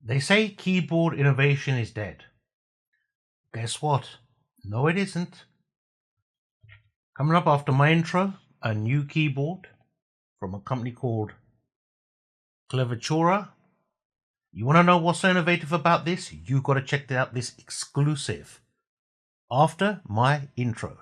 They say keyboard innovation is dead. Guess what? No, it isn't. Coming up after my intro, a new keyboard from a company called Clevetura. You want to know what's so innovative about this? You got to check out this exclusive after my intro.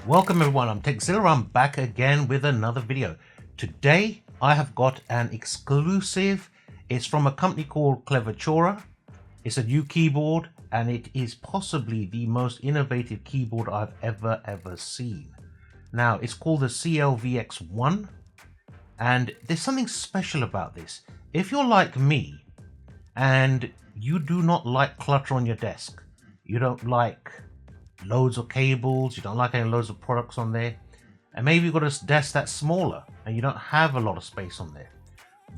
Welcome everyone, I'm Zilla. I'm back again with another video. Today I have got an exclusive. It's from a company called Clevetura. It's a new keyboard and it is possibly the most innovative keyboard I've ever seen. Now it's called the CLVX1 and there's something special about this. If you're like me and you do not like clutter on your desk, you don't like loads of cables, you don't like any loads of products on there, and maybe you've got a desk that's smaller and you don't have a lot of space on there.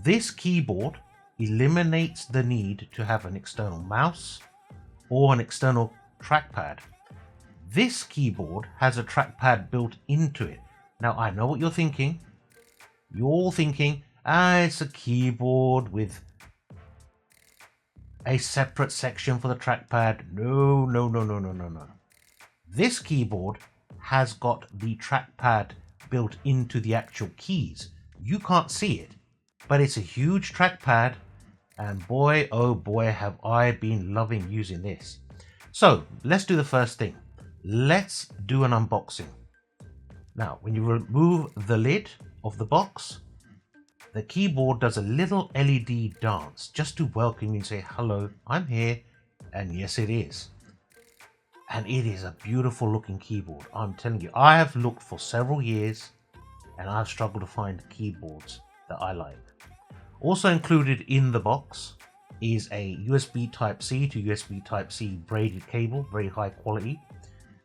This keyboard eliminates the need to have an external mouse or an external trackpad. This keyboard has a trackpad built into it. Now I know what you're thinking. You're all thinking, it's a keyboard with a separate section for the trackpad. No. This keyboard has got the trackpad built into the actual keys. You can't see it, but it's a huge trackpad, and boy, oh boy, have I been loving using this. So let's do the first thing. Let's do an unboxing. Now, when you remove the lid of the box, the keyboard does a little LED dance just to welcome you and say, hello, I'm here. And yes, it is. And it is a beautiful looking keyboard. I'm telling you, I have looked for several years and I've struggled to find keyboards that I like. Also included in the box is a USB Type-C to USB Type-C braided cable, very high quality.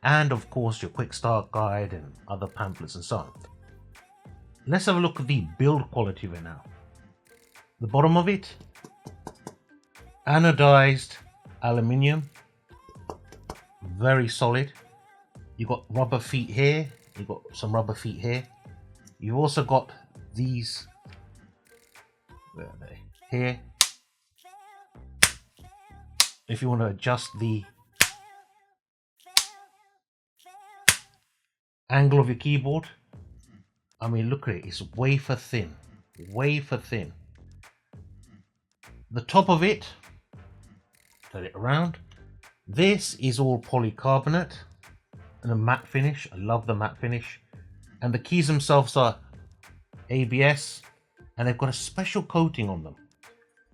And of course your quick start guide and other pamphlets and so on. Let's have a look at the build quality of it now. The bottom of it, anodized aluminium. Very solid. You've got rubber feet here. You've got some rubber feet here. You've also got these. Where are they? Here. If you want to adjust the angle of your keyboard. I mean, look at it. It's wafer thin. Wafer thin. The top of it. Turn it around. This is all polycarbonate and a matte finish. I love the matte finish. And the keys themselves are ABS and they've got a special coating on them.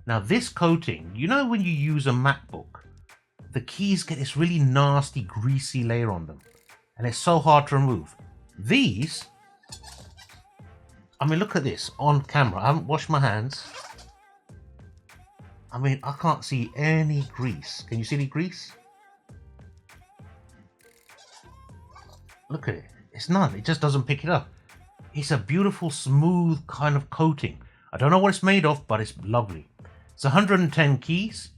Now this coating, you know when you use a MacBook, the keys get this really nasty greasy layer on them and it's so hard to remove. These, I mean look at this on camera. I haven't washed my hands. I mean I can't see any grease. Can you see any grease? Look at it, it's none, it just doesn't pick it up. It's a beautiful smooth kind of coating. I don't know what it's made of, but it's lovely. It's 110 keys.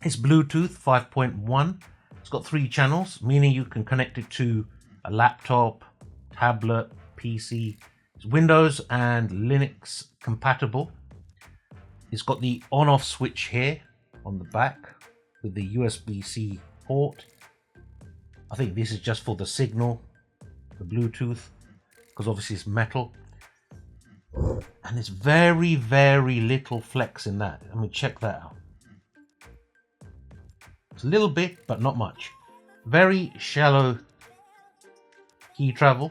It's Bluetooth 5.1. It's got 3 channels, meaning you can connect it to a laptop, tablet, PC. It's Windows and Linux compatible. It's got the on-off switch here on the back with the USB-C port. I think this is just for the signal, the Bluetooth, because obviously it's metal. And there's very little flex in that. I mean, check that out. It's a little bit, but not much. Very shallow key travel.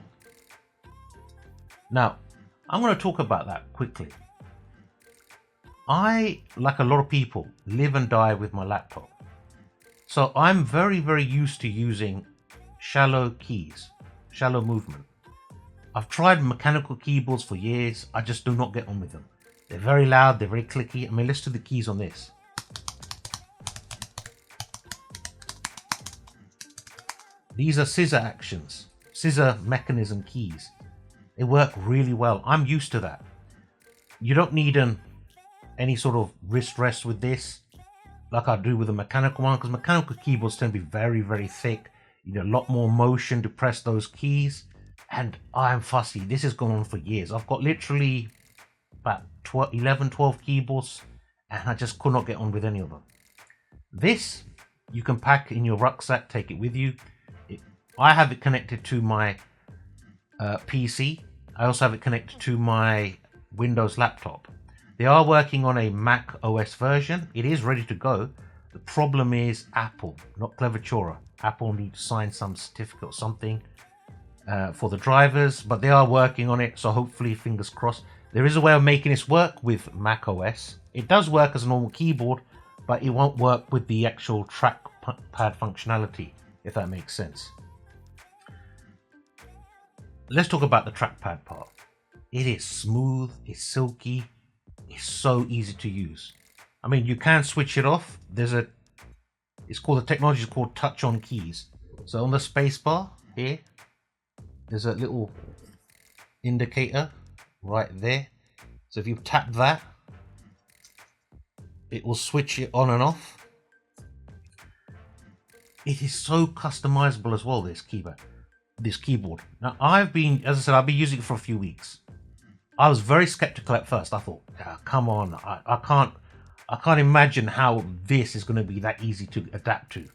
Now, I'm going to talk about that quickly. I, like a lot of people, live and die with my laptop. So I'm very used to using shallow keys, shallow movement. I've tried mechanical keyboards for years. I just do not get on with them. They're very loud, they're very clicky. I mean, let's do the keys on this. These are scissor actions, scissor mechanism keys. They work really well. I'm used to that. You don't need any sort of wrist rest with this, like I do with a mechanical one, because mechanical keyboards tend to be very thick. You need a lot more motion to press those keys. And I'm fussy. This has gone on for years. I've got literally about 11, 12 keyboards, and I just could not get on with any of them. This, you can pack in your rucksack, take it with you. I have it connected to my PC. I also have it connected to my Windows laptop. They are working on a Mac OS version. It is ready to go. The problem is Apple, not Clevetura. Apple need to sign some certificate or something for the drivers, but they are working on it, so hopefully, fingers crossed. There is a way of making this work with Mac OS. It does work as a normal keyboard, but it won't work with the actual trackpad functionality, if that makes sense. Let's talk about the trackpad part. It is smooth, it's silky, it's so easy to use. I mean, you can switch it off. It's called, the technology is called touch on keys. So on the space bar here, there's a little indicator right there. So if you tap that, it will switch it on and off. It is so customizable as well, this keyboard. Now I've been using it for a few weeks. I was very skeptical at first. I thought, come on, I can't imagine how this is going to be that easy to adapt to.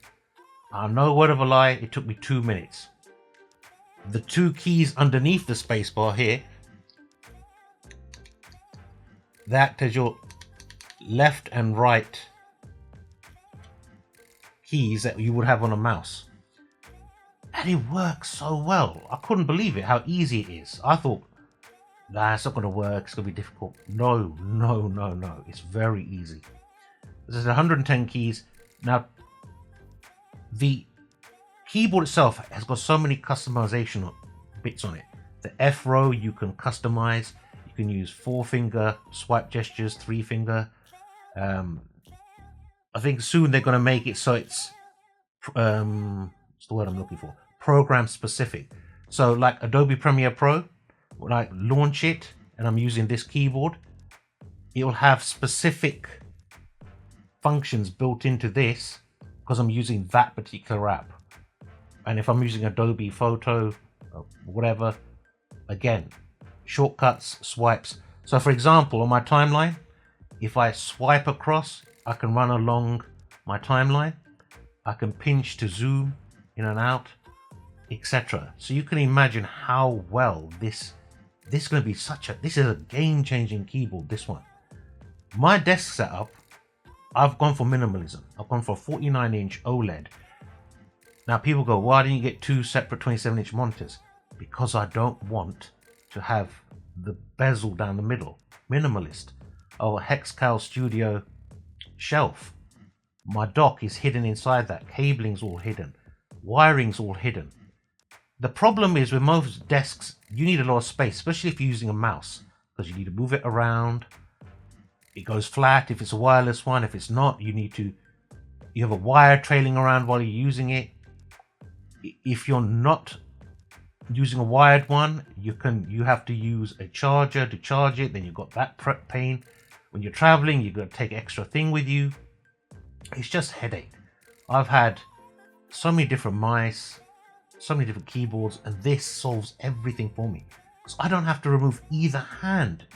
No word of a lie, it took me 2 minutes. The two keys underneath the spacebar here, that is your left and right keys that you would have on a mouse. And it works so well. I couldn't believe it, how easy it is. I thought, nah, it's not going to work, it's going to be difficult. No. It's very easy. There's 110 keys. Now, the keyboard itself has got so many customization bits on it. The F row you can customize. You can use 4-finger swipe gestures, 3-finger. I think soon they're going to make it so it's what's the word I'm looking for? Program specific. So like Adobe Premiere Pro, when I launch it and I'm using this keyboard, it will have specific functions built into this because I'm using that particular app. And if I'm using Adobe Photo or whatever, again, shortcuts, swipes. So for example, on my timeline, if I swipe across, I can run along my timeline. I can pinch to zoom in and out, etc. So you can imagine how well this is going to be this is a game-changing keyboard, this one. My desk setup, I've gone for minimalism. I've gone for a 49-inch OLED. Now people go, why didn't you get 2 separate 27-inch monitors? Because I don't want to have the bezel down the middle. Minimalist. Oh, a Hexcal Studio shelf. My dock is hidden inside that. Cabling's all hidden. Wiring's all hidden. The problem is with most desks, you need a lot of space, especially if you're using a mouse, because you need to move it around. It goes flat if it's a wireless one. If it's not, you have a wire trailing around while you're using it. If you're not using a wired one, you have to use a charger to charge it. Then you've got that prep pain. When you're traveling, you've got to take an extra thing with you. It's just headache. I've had so many different mice, so many different keyboards, and this solves everything for me. Because I don't have to remove neither hand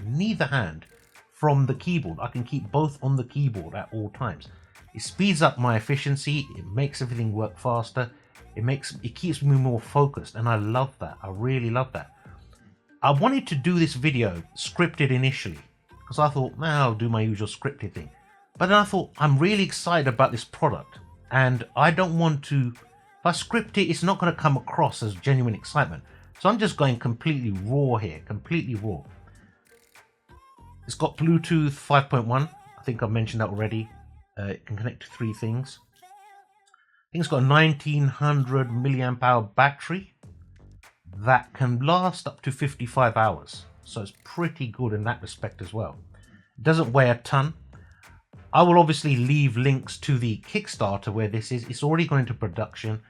from the keyboard. I can keep both on the keyboard at all times. It speeds up my efficiency. It makes everything work faster. It keeps me more focused, and I love that. I really love that. I wanted to do this video scripted initially because I thought, I'll do my usual scripted thing. But then I thought, I'm really excited about this product, and I don't want to. If I script it, it's not going to come across as genuine excitement. So I'm just going completely raw here, completely raw. It's got Bluetooth 5.1. I think I've mentioned that already. It can connect to 3 things. I think it's got a 1900 milliamp hour battery that can last up to 55 hours. So it's pretty good in that respect as well. It doesn't weigh a ton. I will obviously leave links to the Kickstarter where this is. It's already gone into production.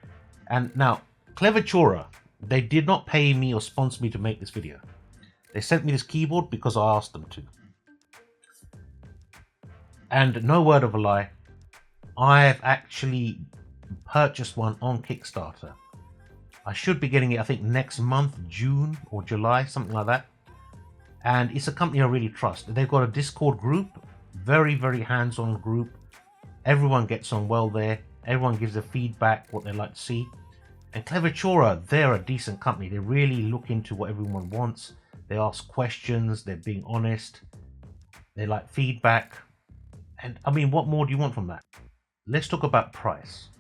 And now, Clevetura, they did not pay me or sponsor me to make this video. They sent me this keyboard because I asked them to. And no word of a lie, I've actually purchased one on Kickstarter. I should be getting it, I think, next month, June or July, something like that. And it's a company I really trust. They've got a Discord group, very, very hands-on group. Everyone gets on well there. Everyone gives their feedback, what they like to see. And Clevetura, they're a decent company. They really look into what everyone wants. They ask questions. They're being honest. They like feedback. And I mean, what more do you want from that? Let's talk about price.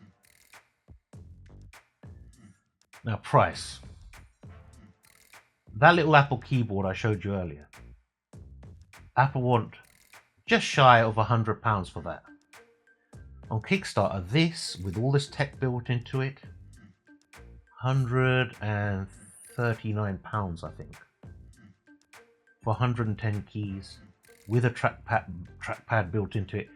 Now, price. That little Apple keyboard I showed you earlier. Apple want just shy of £100 for that. On Kickstarter, this, with all this tech built into it, £139, I think, for 110 keys, with a trackpad built into it.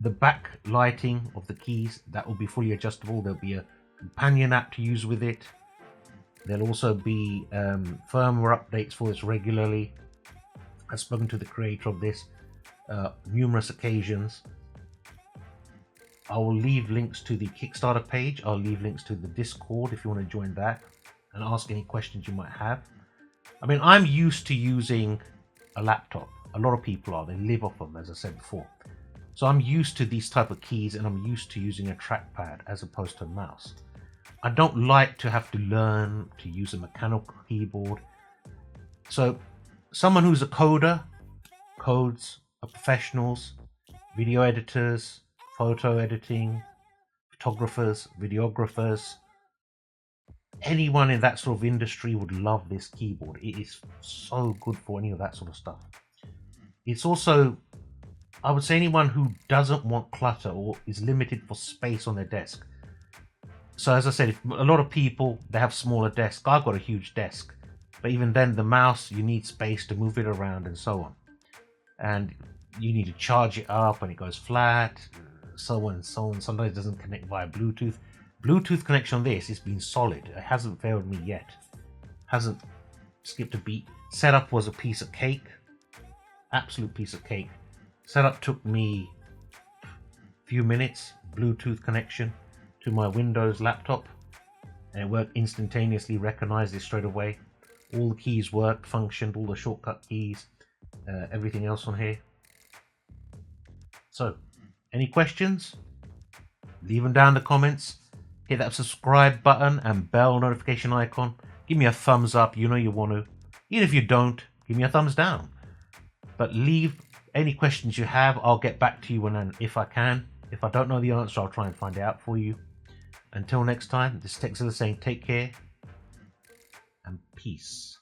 The back lighting of the keys, that will be fully adjustable. There'll be a companion app to use with it. There'll also be firmware updates for this regularly. I've spoken to the creator of this numerous occasions. I will leave links to the Kickstarter page. I'll leave links to the Discord if you want to join that and ask any questions you might have. I mean, I'm used to using a laptop. A lot of people are. They live off them, as I said before. So I'm used to these type of keys, and I'm used to using a trackpad as opposed to a mouse. I don't like to have to learn to use a mechanical keyboard. So someone who's a coder, codes, are professionals, video editors, photo editing, photographers, videographers, anyone in that sort of industry would love this keyboard. It is so good for any of that sort of stuff. It's also, I would say, anyone who doesn't want clutter or is limited for space on their desk. So as I said, if a lot of people, they have smaller desks. I've got a huge desk, but even then the mouse, you need space to move it around and so on. And you need to charge it up and it goes flat, so on and so on. Sometimes it doesn't connect via Bluetooth. Bluetooth connection on this has been solid. It hasn't failed me yet. Hasn't skipped a beat. Setup was a piece of cake. Absolute piece of cake. Setup took me a few minutes. Bluetooth connection to my Windows laptop. And it worked instantaneously, recognized it straight away. All the keys worked, functioned, all the shortcut keys, everything else on here. So, any questions? Leave them down in the comments. Hit that subscribe button and bell notification icon. Give me a thumbs up, you know you want to. Even if you don't, give me a thumbs down. But leave any questions you have. I'll get back to you if I can. If I don't know the answer, I'll try and find it out for you. Until next time, this is Zilla saying take care and peace.